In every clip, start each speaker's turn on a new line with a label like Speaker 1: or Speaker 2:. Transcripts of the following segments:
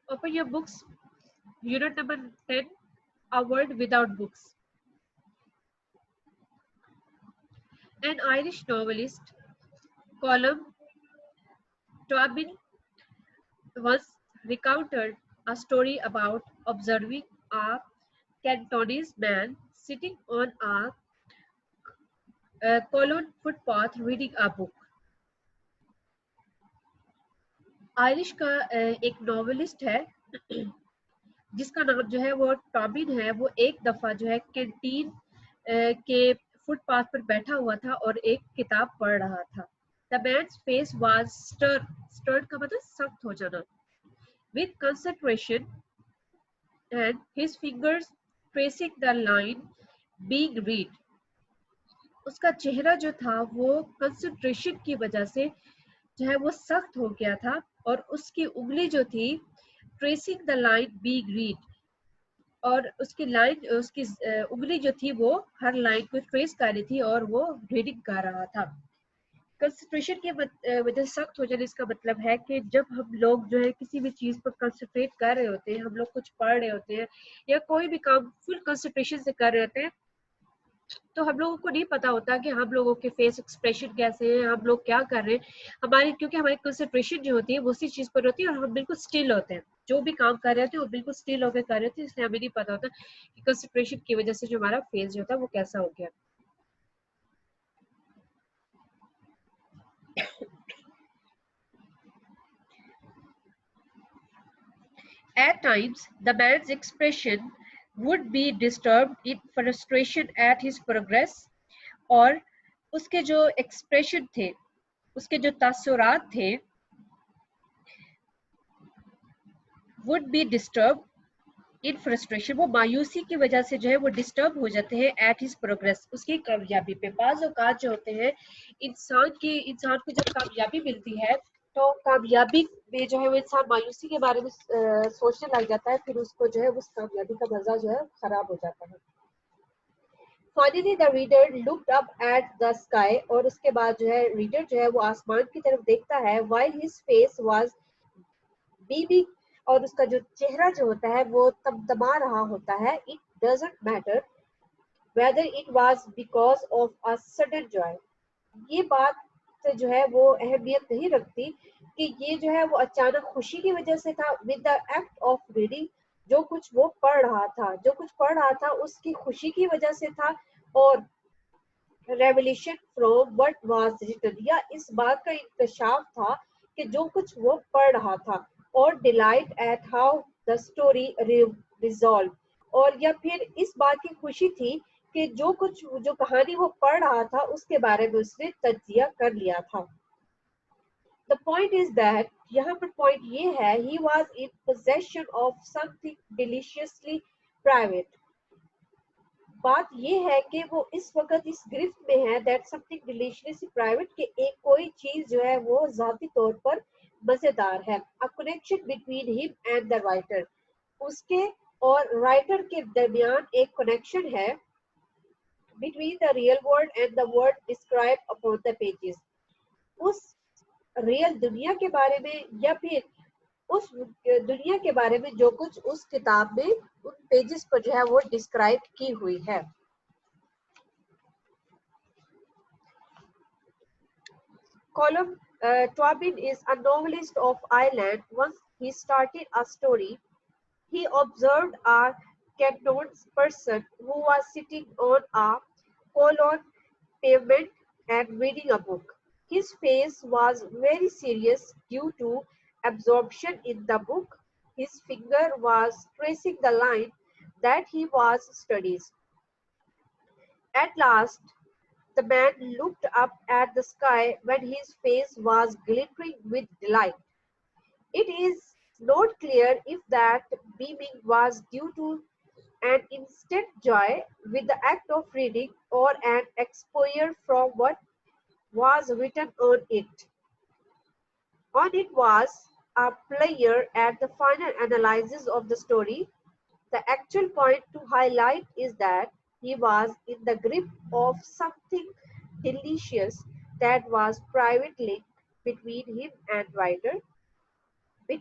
Speaker 1: Open your books. Unit number 10, A World Without Books. An Irish novelist, Colm Tobin, once recounted a story about observing a Cantonese man sitting on a Cologne footpath reading a book. Irish का एक novelist है जिसका नाम जो है वो Tobin है। वो एक दफा जो है कैंटीन के फुटपाथ पर बैठा हुआ था और एक किताब पढ़ रहा था। The man's face was stirred का मतलब सख्त हो जाना, with concentration and his fingers tracing the line being read. उसका चेहरा जो था वो कंसंट्रेशन की वजह से जो है वो सख्त हो गया था और उसकी उंगली जो थी tracing the line being read, और उसकी उंगली जो थी वो हर लाइन को ट्रेस कर रही थी और वो रीडिंग कर रहा था। कंसंट्रेशन की वजह से सख्त हो जाने इसका मतलब है कि जब हम लोग जो है किसी भी चीज पर कंसंट्रेट कर रहे होते हैं, हम लोग कुछ पढ़ रहे होते हैं या कोई भी काम फुल कंसंट्रेशन से कर रहे होते हैं, तो हम लोगों को नहीं पता होता कि हम लोगों के फेस एक्सप्रेशन कैसे हैं, हम लोग क्या कर रहे हैं। हमारी क्योंकि हमारी कंसंट्रेशन जो होती है वो उसी चीज पर होती है और हम बिल्कुल स्टिल होते हैं, जो भी काम कर रहे होते हैं वो बिल्कुल स्टिल होकर कर रहे होते हैं, इसलिए हमें नहीं पता होता कि कंसंट्रेशन की वजह से जो हमारा फेस जो होता है वो कैसा हो गया। At times, the man's expression would be disturbed in frustration at his progress, और उसके जो एक्सप्रेशन थे, उसके जो तासुरात थे, would be disturbed in frustration, वो मायूसी की वजह से जो है वो डिस्टर्ब हो जाते हैं at his progress, उसकी कामयाबी पे। बाज़ औक़ात जो होते हैं इंसान को जब कामयाबी मिलती है तो कामयाबी में जो है वो इंसान मायूसी के बारे में सोचने लग जाता है, फिर उसको जो है उस कामयाबी का मजा जो है खराब हो जाता है। Finally the reader looked up at the sky, और उसके बाद जो है रीडर जो है वो आसमान की तरफ देखता है, while his face was beaming, और उसका जो चेहरा जो होता है वो तमतमा रहा होता है। It doesn't matter whether it was because of a sudden joy, ये बात जो है वो अहमियत नहीं रखती कि ये जो है वो अचानक खुशी की वजह से था। With the act of reading, जो कुछ पढ़ रहा था उसकी खुशी की वजह से था, और revelation from what was written, या इस बात का इंकशाफ था कि जो कुछ वो पढ़ रहा था, और delight at how the story resolve, और या फिर इस बात की खुशी थी कि जो कहानी वो पढ़ रहा था उसके बारे में उसने तज्जिया कर लिया था। The point is that, यहाँ पर पॉइंट ये है, he was in possession of something deliciously private, बात ये है कि वो इस वक्त इस गिरफ्त में है, that something deliciously private, कि एक कोई चीज जो है वो जाती तौर पर मजेदार है। A connection between him and the writer, उसके और राइटर के दरमियान एक कनेक्शन है। Between the real world and the world described upon the pages, उस रियल दुनिया के बारे में या फिर उस दुनिया के बारे में जो कुछ उस किताब में उन पेजेस पर जो है वो डिस्क्राइब की हुई है। Colm Tobin is a novelist of Ireland. Once he started a story, he observed a Cantonese person who was sitting on a colon pavement and reading a book. His face was very serious due to absorption in the book. His finger was tracing the line that he was studying. At last, the man looked up at the sky when his face was glittering with delight. It is not clear if that beaming was due to an instant joy with the act of reading or an exposure from what was written on it. On it was a player at the final analysis of the story. The actual point to highlight is that he was in the grip of something delicious that was private link between him and writer,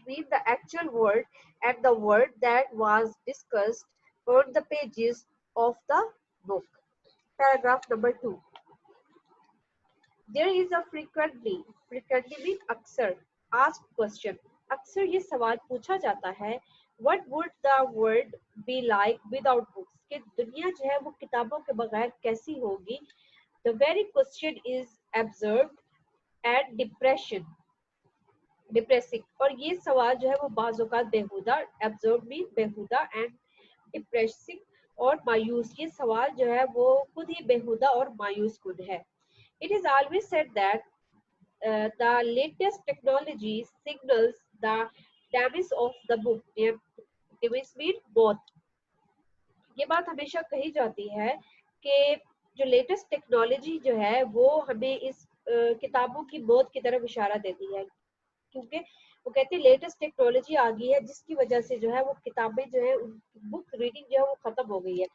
Speaker 1: between the actual word and the word that was discussed on the pages of the book. Paragraph number 2. There is a frequently mean अक्सर asked question. अक्सर ये सवाल पूछा जाता है, what would the world be like without books? कि दुनिया जो है वो किताबों के बगैर कैसी होगी? The very question is observed and depressing. और ये सवाल जो है वो बाज़ औक़ात बेहुदा, absurd mean बेहुदा and depressing और मायूस. ये सवाल जो है वो खुद ही बेहुदा और मायूस खुद है. It is always said that the latest technology signals the damage of the book. Damage mean both. ये बात हमेशा कही जाती है कि जो लेटेस्ट टेक्नोलॉजी जो है वो हमें इस किताबों की मौत की तरफ इशारा देती है, क्योंकि वो कहते हैं लेटेस्ट टेक्नोलॉजी आ गई है जिसकी वजह से जो है वो किताबें जो है बुक रीडिंग जो है वो खत्म हो गई है.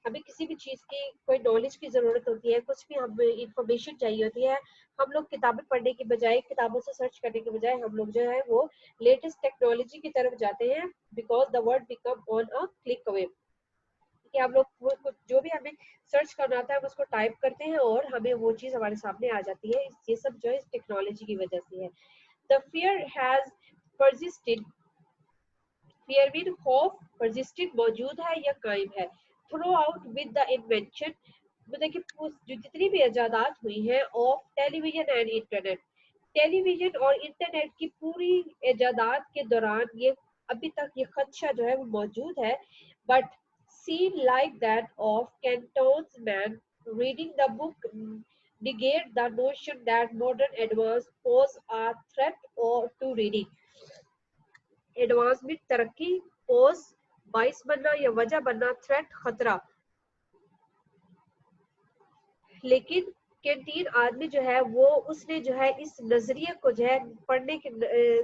Speaker 1: हमें किसी भी चीज़ की कोई नॉलेज की ज़रूरत होती है, कुछ भी हमें इंफॉर्मेशन चाहिए होती है, हम लोग किताबें पढ़ने की बजाय, किताबों से सर्च करने के बजाय हम लोग जो है वो लेटेस्ट टेक्नोलॉजी की तरफ जाते हैं, because the word become on a click away. कि हम लोग जो भी हमें सर्च करना आता है हम उसको टाइप करते हैं और हमें वो चीज़ हमारे सामने आ जाती है. ये सब जो है इस टेक्नोलॉजी की वजह से है. The fear has persisted. Fear mean खौफ, persisted मौजूद है या कायम है. Throughout with the invention, मतलब कि जो जितनी भी इजादात हुई हैं of television and internet, television और इंटरनेट की पूरी इजादात के दौरान ये अभी तक ये खदशा जो है वो मौजूद है. But seen like that of Canton's man reading the book negate the notion that modern advance pose a threat or to reading. Advance में तरक्की, पोज बाइस बनना या वजह बनना, थ्रेट खतरा. लेकिन कैंटीन आदमी जो है वो उसने जो है इस नजरिए को जो है पढ़ने के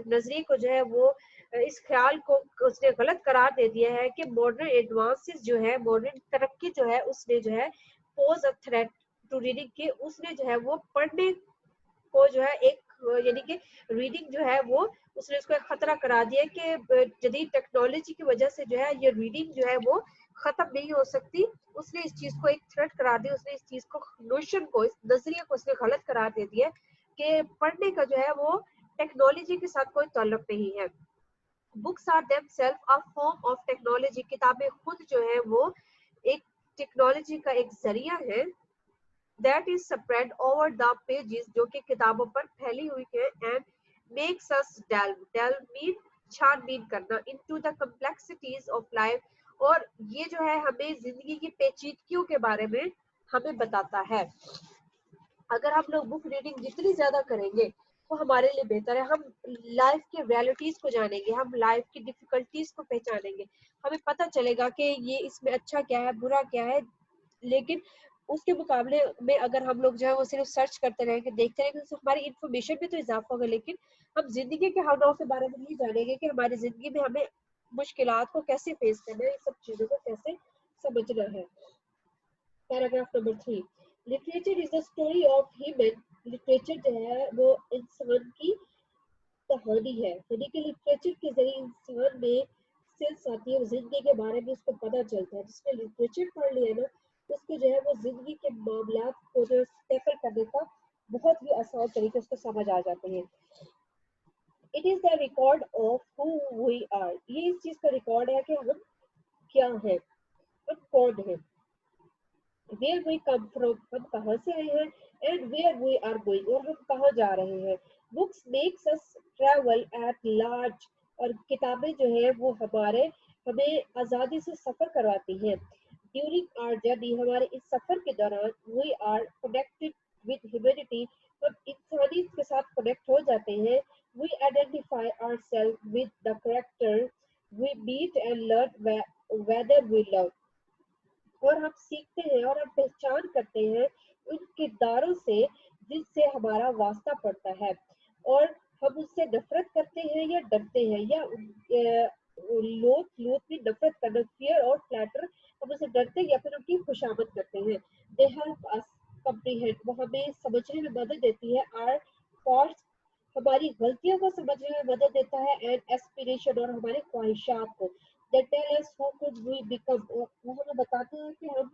Speaker 1: नजरिए को जो है वो इस ख्याल को उसने गलत करार दे दिया है कि मॉडर्न एडवांसेस जो है, मॉडर्न तरक्की जो है उसने जो है pose a threat to reading के उसने जो है वो पढ़ने को जो है एक यानी कि रीडिंग जो है वो उसने उसको एक खतरा करा दिया कि जदीद टेक्नोलॉजी की वजह से जो है ये रीडिंग जो है वो खत्म नहीं हो सकती. उसने इस चीज को एक थ्रेट करार दिया, उसने इस चीज को नोशन को, इस नजरिए को उसने गलत करार दे दिया कि पढ़ने का जो है वो टेक्नोलॉजी के साथ कोई ताल्लुक नहीं है. Books are themselves a form of technology. किताबें खुद जो है वो एक टेक्नोलॉजी का एक जरिया है. that is spread over the pages, जो कि किताबों पर फैली हुई है. and makes us delve mean छानबीन करना into the complexities of life. और ये जो है हमें जिंदगी की पेचीदगियों के बारे में हमें बताता है. अगर हम लोग बुक रीडिंग जितनी ज्यादा करेंगे वो हमारे लिए बेहतर है. हम लाइफ के रियलिटीज को जानेंगे, हम लाइफ की डिफिकल्टीज को पहचानेंगे, हमें पता चलेगा कि ये इसमें अच्छा क्या है, बुरा क्या है. लेकिन उसके मुकाबले में अगर हम लोग जो है वो सिर्फ सर्च करते रहेंगे, देखते रहेंगे, तो हमारी इन्फॉर्मेशन में तो इजाफा होगा, लेकिन हम जिंदगी के हाव के बारे में नहीं जानेंगे कि हमारी जिंदगी में हमें मुश्किलात को कैसे फेस करना है, सब चीजों को कैसे समझना है. Paragraph number 3. Literature is the story of human. Literature जो है वो इंसान की कहानी है, यानी कि लिटरेचर के जरिए इंसान में सेंस आती है, जिंदगी के बारे में उसको पता चलता है. जिसने लिटरेचर पढ़ लिया ना उसको जो है वो जिंदगी के मामलात को जो टैकल करने का बहुत ही आसान तरीके से समझ आ जाते हैं. It is the record of who we are. ये इस चीज का रिकॉर्ड है कि हम क्या है, हम कौन है. where we come from, हम कहाँ से आए हैं, and where we are going, और हम कहाँ जा रहे हैं. books makes us travel at large. और किताबें जो है वो हमें आज़ादी से सफ़र करवाती हैं. during our journey, हमारे इस सफ़र के दौरान we are connected with humanity. हम इंसानियत के साथ कनेक्ट हो जाते हैं. we identify ourselves with the character we meet and learn whether we love. और हम सीखते हैं और हम पहचान करते हैं उन किरदारों से जिनसे हमारा वास्ता पड़ता है, और हम उससे नफरत करते हैं या डरते हैं, या लोथ में नफरत करना, फियर और फ्लैटर, हम उससे डरते हैं या फिर उनकी खुशामद करते हैं. They help us comprehend. वो हमें समझने में मदद देती है. आर थॉट्स हमारी गलतियों को समझने में मदद देता है, एंड एस्पिरेशन और हमारे ख्वाहिशात को। They tell us who could we become, वो हमें बताते हैं कि हम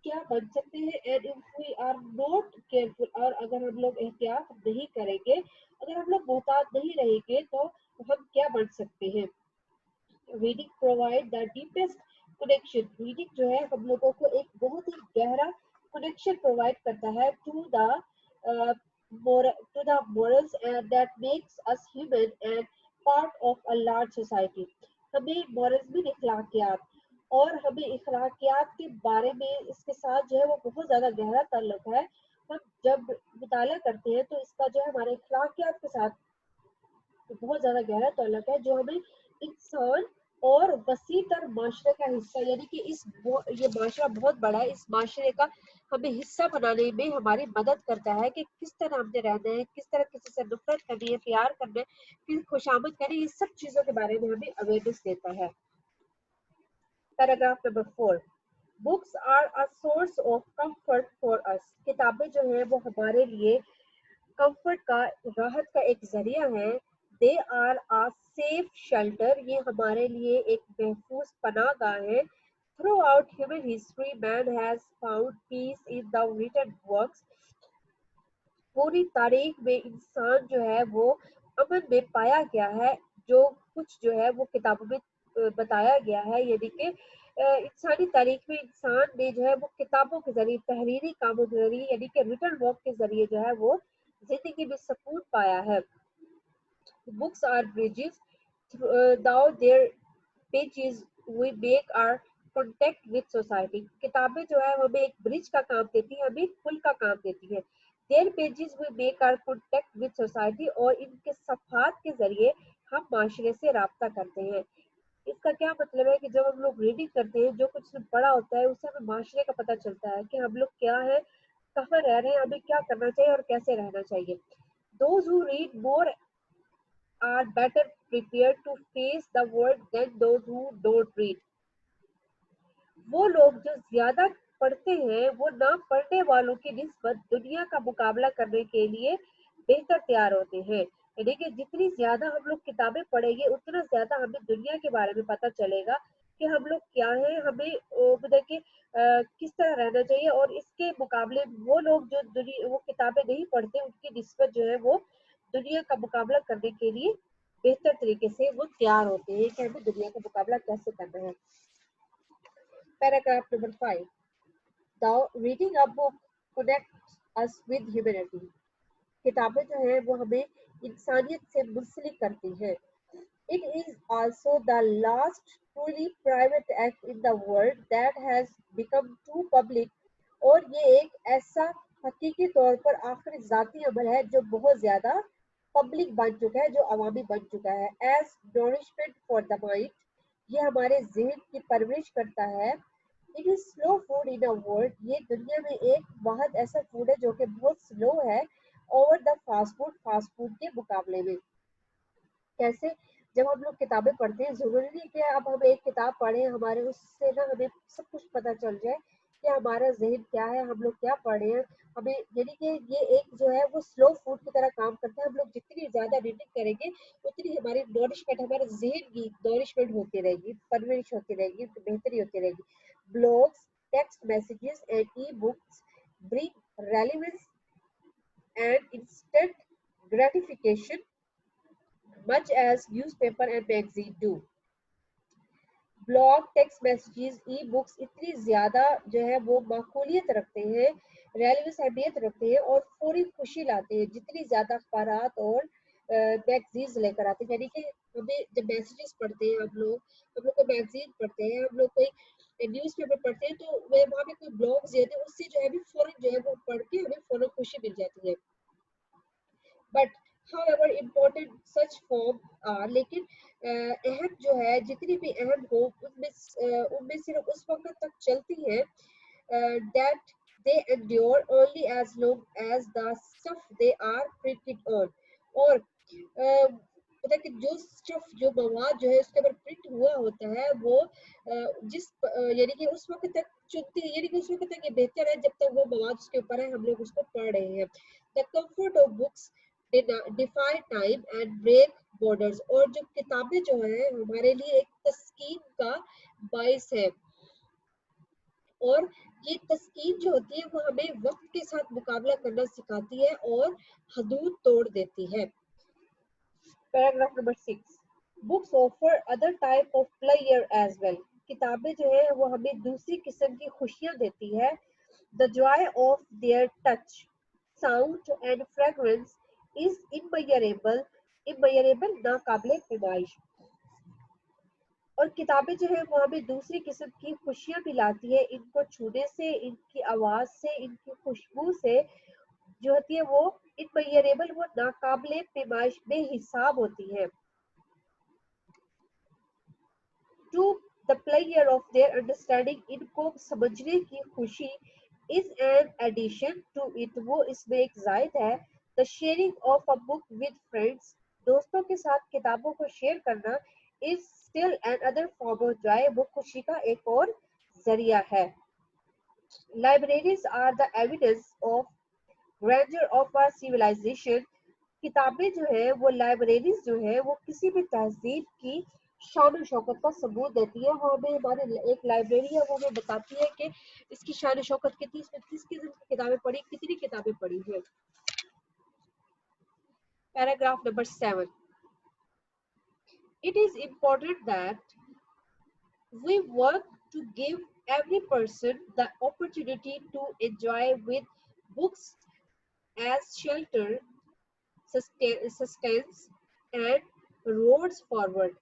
Speaker 1: क्या बन सकते हैं, and if we are not careful, और अगर हम लोग एहतियात नहीं करेंगे, अगर हम लोग मोहतात नहीं रहेंगे तो हम क्या बन सकते हैं। Reading provide the deepest connection, reading जो है हम लोगों को एक बहुत ही गहरा कनेक्शन प्रोवाइड करता है to the to the morals and that makes us human and part of a large society. हमें morals में इखलाकियात, और हमें इखलाकियात के बारे में इसके साथ जो है वो बहुत ज़्यादा गहरा ताल्लुक है। हम जब मुताला करते हैं तो इसका जो है हमारे इखलाकियात के साथ बहुत ज़्यादा गहरा ताल्लुक है, जो हमें इंसान और वसी तर माशरे का हिस्सा, यानी कि ये माशरा बहुत बड़ा है, इस माशरे का हमें हिस्सा बनाने में हमारी मदद करता है कि किस तरह हमने रहना है, किस तरह किसी से नफरत करनी है, प्यार करना है, किस खुशामद करनी है, ये सब चीज़ों के बारे में हमें अवेयरनेस देता है। Paragraph number 4, books are a source of comfort for us, किताबें जो है वो हमारे लिए कंफर्ट का, राहत का एक जरिया है। They are a safe shelter, ये हमारे लिए एक महफूज पनाहगाह है। Throughout human history man has found peace in the written works, पूरी तारीख में इंसान जो है वो अमन में पाया गया है, जो कुछ जो है वो किताबों में बताया गया है, यानी कि इंसानी तारीख में इंसान ने जो है वो किताबों के जरिए, तहरीरी कामों के जरिए, यानी कि रिटन वर्क के जरिए जो है वो जिंदगी में सुकून पाया है। Books are bridges, through their pages we make our contact with society, किताबें जो है हमें एक ब्रिज का काम देती है, हमें एक पुल का काम देती है। their pages we make our contact with society, और इनके सफ़हात के जरिए हम माशरे से राब्ता करते हैं। इसका क्या मतलब है कि जब हम लोग रीडिंग करते हैं, जो कुछ पढ़ा होता है उससे हमें माशरे का पता चलता है कि हम लोग क्या है, कहाँ रह रहे हैं, हमें क्या करना चाहिए और कैसे रहना चाहिए। Those who read more are better prepared to face the world than those who don't read. वो लोग जो ज्यादा पढ़ते हैं वो ना पढ़ने वालों की निस्बत दुनिया का मुकाबला करने के लिए बेहतर तैयार होते हैं। यानी कि जितनी ज्यादा हम लोग किताबें पढ़ेंगे उतना ज्यादा हमें दुनिया के बारे में पता चलेगा कि हम लोग क्या है, हमें मतलब कि किस तरह रहना चाहिए। और इसके मुकाबले वो लोग जो दुनिया वो किताबें नहीं पढ़ते, उनकी निस्बत जो है वो दुनिया का मुकाबला करने के लिए बेहतर तरीके से वो तैयार होते हैं कि हमें दुनिया का मुकाबला कैसे करना है। Paragraph number 5, the reading a book connects us with humanity, किताबें जो है वो हमें इंसानियत से मुंसलिक करती हैं। It is also the last truly private act in the world that has become too public, और ये एक ऐसा हकीकी तौर पर आखिरी जाती अमल है जो बहुत ज्यादा पब्लिक बन चुका है, जो अवामी बन चुका है। As nourishment for the mind, ये हमारे जहन की परवरिश करता है। It is slow food in a world, ये दुनिया में एक वाहद ऐसा फूड है जो कि बहुत स्लो है ओवर द फास्ट फूड के मुकाबले में। कैसे? जब हम लोग किताबें पढ़ते हैं, ज़रूरी नहीं कि अब हम एक किताब पढ़ें, हमारे उससे ना हमें सब कुछ पता चल जाए कि हमारा ज़हन क्या है, हम लोग क्या पढ़ रहे हैं। हमें यानी कि ये एक जो है वो स्लो फूड की तरह काम करता है। हम लोग जितनी ज़्यादा रीडिंग करेंगे, उतनी हमारी नॉरिशमेंट, हमारे ज़हन की नॉरिशमेंट होती रहेगी, परवरिश होती रहेगी, बेहतरी होती रहेगी। Blogs, text messages and e-books bring relevance and instant gratification much as newspaper and magazine do. Blog, text messages, e books इतनी ज़्यादा जो है वो माकूलियत रखते हैं, रेलेवेंस अहमियत रखते हैं और फौरी खुशी लाते हैं, जितनी ज़्यादा अखबारात और मैगजीन्स लेकर आते हैं। यानी कि हमें जब मैसेजेस पढ़ते हैं हम लोग को मैगजीन पढ़ते हैं, हम लोग कोई न्यूज़पेपर पढ़ते हैं, तो वे वहाँ पे कोई ब्लॉग्स देते हैं, उससे जो है भी फौरन जो है वो पढ़ के हमें फौरन खुशी मिल जाती है। But however important such form are, लेकिन अहम जो है, जितनी भी अहम हो उनमें सिर्फ उस वक्त तक चलती है that they endure only as long as the stuff they are printed on, और मतलब कि जो स्टफ, जो मवाद जो है उसके ऊपर प्रिंट हुआ होता है वो यानी कि उस वक्त तक चुनती है, यानी कि उस वक्त तक ये बेहतर है जब तक वो मवाद उसके ऊपर है, हम लोग उसको पढ़ रहे हैं। The comfort of books defy time and break borders. और जो किताबें जो है हमारे लिए एक तस्कीन का बायस है, और ये तस्कीन जो होती है वो हमें वक्त के साथ मुकाबला करना सिखाती है और हदूद तोड़ देती है। Paragraph number 6, books offer other type of player as well. किताबें जो है वो हमें दूसरी किस्म की खुशियां देती है। The joy of their touch, sound and fragrance is immeasurable, immeasurable नाकाबिले पैमाइश। और किताबें जो है वो हमें दूसरी किस्म की खुशियां भी लाती है, इनको छूने से, इनकी आवाज से, इनकी खुशबू से जो होती है वो इनमेयरेबल, वो नाकाबिले पैमाइश बेहिसाब होती है। To the player of their understanding, इनको समझने की खुशी, is an addition to it, वो इसमें एक जायद है। The sharing of a book with friends, दोस्तों के साथ किताबों को शेयर करना, is still an other form of joy, वो खुशी का एक और जरिया है। Libraries are the evidence of grandeur of our civilization, किताबें जो है वो लाइब्रेरीज जो है वो किसी भी तहजीब की शान शौकत का सबूत देती है। वो हमें हमारे एक लाइब्रेरी है वो हमें बताती है कि इसकी शान शौकत कितनी, इसमें किस किस्म की किताबें पढ़ी, कितनी किताबें पढ़ी है। Paragraph number 7, it is important that we work to give every person the opportunity to enjoy with books as shelter, sustenance and roads forward।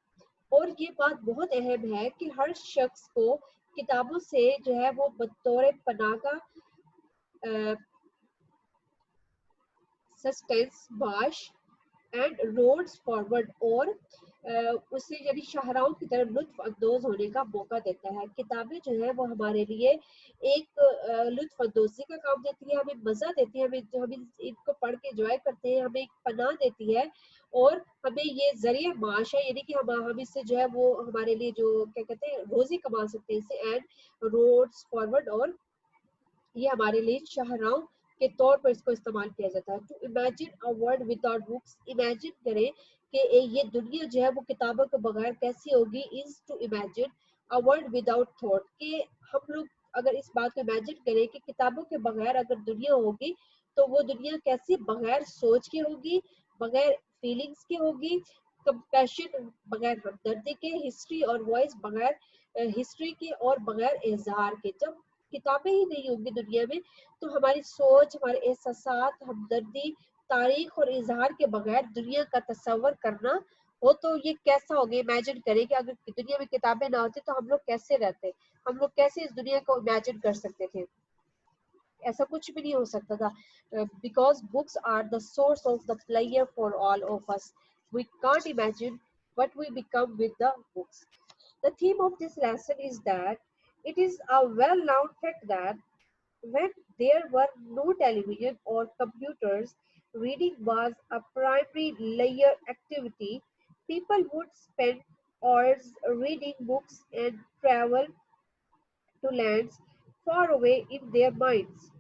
Speaker 1: और ये बात बहुत अहम है कि हर शख्स को किताबों से जो है वो बतौर पनाह का sustenance, bash and roads forward, और उसे यानी शाहराओं की तरफ लुत्फ अंदोज होने का मौका देता है। किताबें जो है वो हमारे लिए एक लुत्फ अंदोजी का काम देती है, हमें मजा देती है, हमें जो हम इनको पढ़ के एंजॉय करते हैं, हमें एक पनाह देती है, और हमें ये जरिए माश है, यानी कि हम इससे जो है वो हमारे लिए जो क्या कहते हैं रोजी कमा सकते हैं इससे। एंड रोड्स फॉरवर्ड, और ये हमारे लिए शाहराहों के तौर पर इसको इस्तेमाल किया जाता है। To imagine a world without books, imagine करें कि ये दुनिया जो है वो किताबों के बगैर कैसी होगी। Is to imagine a world without thought, कि हम लोग अगर इस बात को इमेजिन करें कि किताबों के बगैर अगर दुनिया होगी तो वो दुनिया कैसी, बगैर सोच के होगी, बगैर फीलिंग्स के होगी, कंपैशन बगैर हमदर्दी के, हिस्ट्री और वॉइस बगैर हिस्ट्री के, और बगैर इजहार के। जब किताबें ही नहीं होंगी दुनिया में तो हमारी सोच, हमारे एहसासात, हमदर्दी, तारीख और इजहार के बगैर दुनिया का तस्वर करना हो तो ये कैसा होगा। इमेजिन करें कि अगर दुनिया में किताबें ना होती तो हम लोग कैसे रहते, हम लोग कैसे इस दुनिया को इमेजिन कर सकते थे। ऐसा कुछ भी नहीं हो सकता था। Because books are the source of the player for all of us, we can't imagine what we become with the books. The theme of this lesson is that it is a well-known fact that when there were no television or computers, reading was a primary leisure activity. People would spend hours reading books and travel to lands far away in their minds.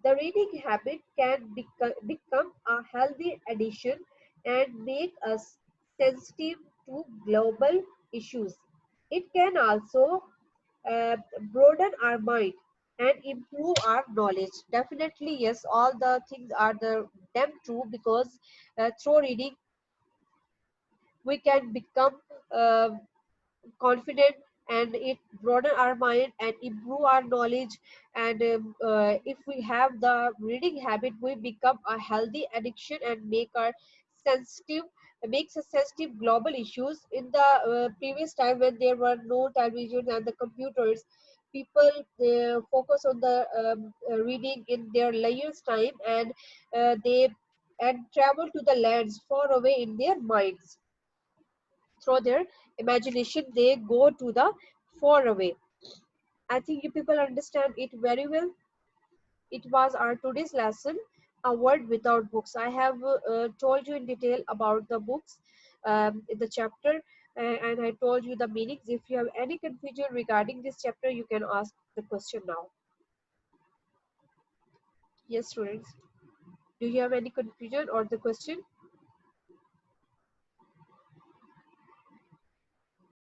Speaker 1: The reading habit can become a healthy addition and make us sensitive to global issues. It can also broaden our mind and improve our knowledge. Definitely, yes, all the things are the damn true, because through reading we can become uh, confident, and it broaden our mind and improve our knowledge. And if we have the reading habit we become a healthy addiction and sensitive makes us sensitive global issues. In the previous time when there were no television and the computers, people focus on the reading in their leisure time, and they and travel to the lands far away in their minds. Through their imagination they go to the far away. I think you people understand it very well. It was our today's lesson, a world without books. I have told you in detail about the books in the chapter, and I told you the meanings. If you have any confusion regarding this chapter you can ask the question now. Yes, students. Do you have any confusion or the question?